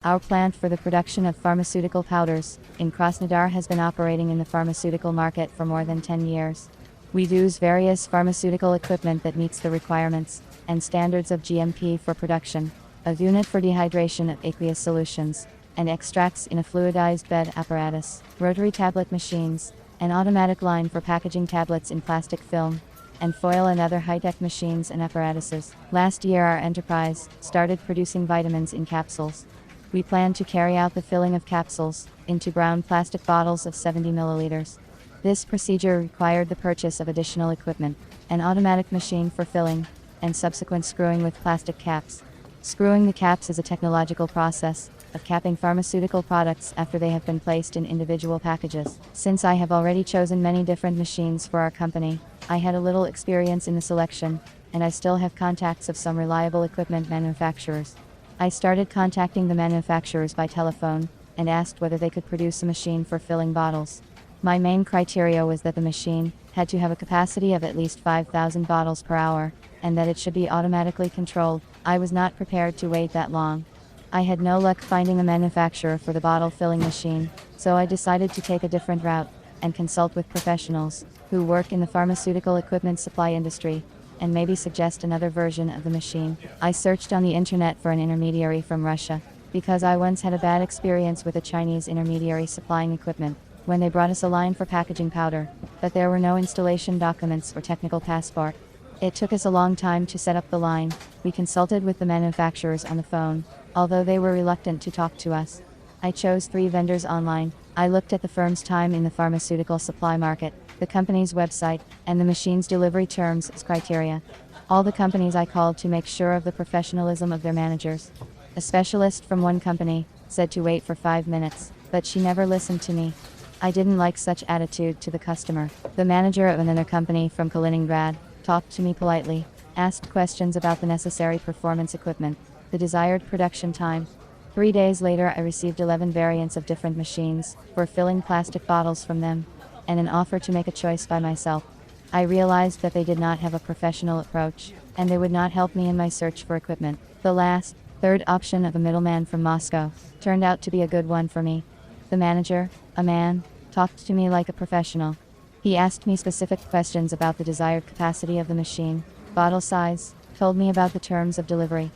Our plant for the production of pharmaceutical powders in Krasnodar has been operating in the pharmaceutical market for more than 10 years. We use various pharmaceutical equipment that meets the requirements and standards of GMP for production, a unit for dehydration of aqueous solutions, and extracts in a fluidized bed apparatus, rotary tablet machines, an automatic line for packaging tablets in plastic film, and foil and other high-tech machines and apparatuses. Last year our enterprise started producing vitamins in capsules. We plan to carry out the filling of capsules into brown plastic bottles of 70 milliliters. This procedure required the purchase of additional equipment, an automatic machine for filling, and subsequent screwing with plastic caps. Screwing the caps is a technological process of capping pharmaceutical products after they have been placed in individual packages. Since I have already chosen many different machines for our company, I had a little experience in the selection, and I still have contacts of some reliable equipment manufacturers. I started contacting the manufacturers by telephone and asked whether they could produce a machine for filling bottles. My main criteria was that the machine had to have a capacity of at least 5,000 bottles per hour, and that it should be automatically controlled. I was not prepared to wait that long. I had no luck finding a manufacturer for the bottle filling machine, so I decided to take a different route and consult with professionals who work in the pharmaceutical equipment supply industry, and maybe suggest another version of the machine. I searched on the internet for an intermediary from Russia, because I once had a bad experience with a Chinese intermediary supplying equipment, when they brought us a line for packaging powder, but there were no installation documents or technical passport. It took us a long time to set up the line. We consulted with the manufacturers on the phone, although they were reluctant to talk to us. I chose 3 vendors online. I looked at the firm's time in the pharmaceutical supply market, the company's website, and the machine's delivery terms as criteria. All the companies I called to make sure of the professionalism of their managers. A specialist from one company said to wait for 5 minutes, but she never listened to me. I didn't like such attitude to the customer. The manager of another company from Kaliningrad talked to me politely, asked questions about the necessary performance equipment, the desired production time. 3 days later I received 11 variants of different machines for filling plastic bottles from them, and an offer to make a choice by myself. I realized that they did not have a professional approach, and they would not help me in my search for equipment. The third option of a middleman from Moscow turned out to be a good one for me. The manager, a man, talked to me like a professional. He asked me specific questions about the desired capacity of the machine, bottle size, told me about the terms of delivery.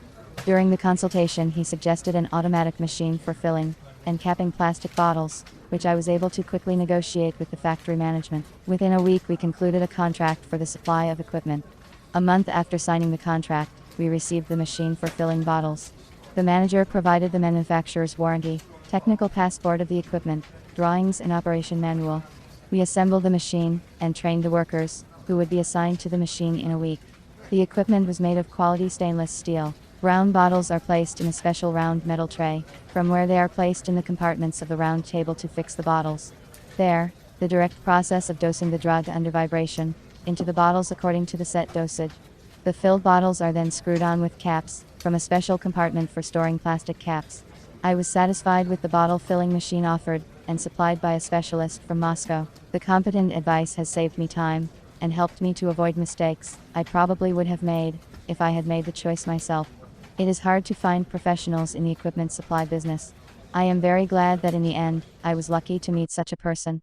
During the consultation he suggested an automatic machine for filling and capping plastic bottles, which I was able to quickly negotiate with the factory management. Within a week we concluded a contract for the supply of equipment. A month after signing the contract, we received the machine for filling bottles. The manager provided the manufacturer's warranty, technical passport of the equipment, drawings and operation manual. We assembled the machine and trained the workers, who would be assigned to the machine in a week. The equipment was made of quality stainless steel. Round bottles are placed in a special round metal tray, from where they are placed in the compartments of the round table to fix the bottles. There, the direct process of dosing the drug under vibration into the bottles according to the set dosage. The filled bottles are then screwed on with caps from a special compartment for storing plastic caps. I was satisfied with the bottle filling machine offered and supplied by a specialist from Moscow. The competent advice has saved me time and helped me to avoid mistakes I probably would have made if I had made the choice myself. It is hard to find professionals in the equipment supply business. I am very glad that in the end, I was lucky to meet such a person.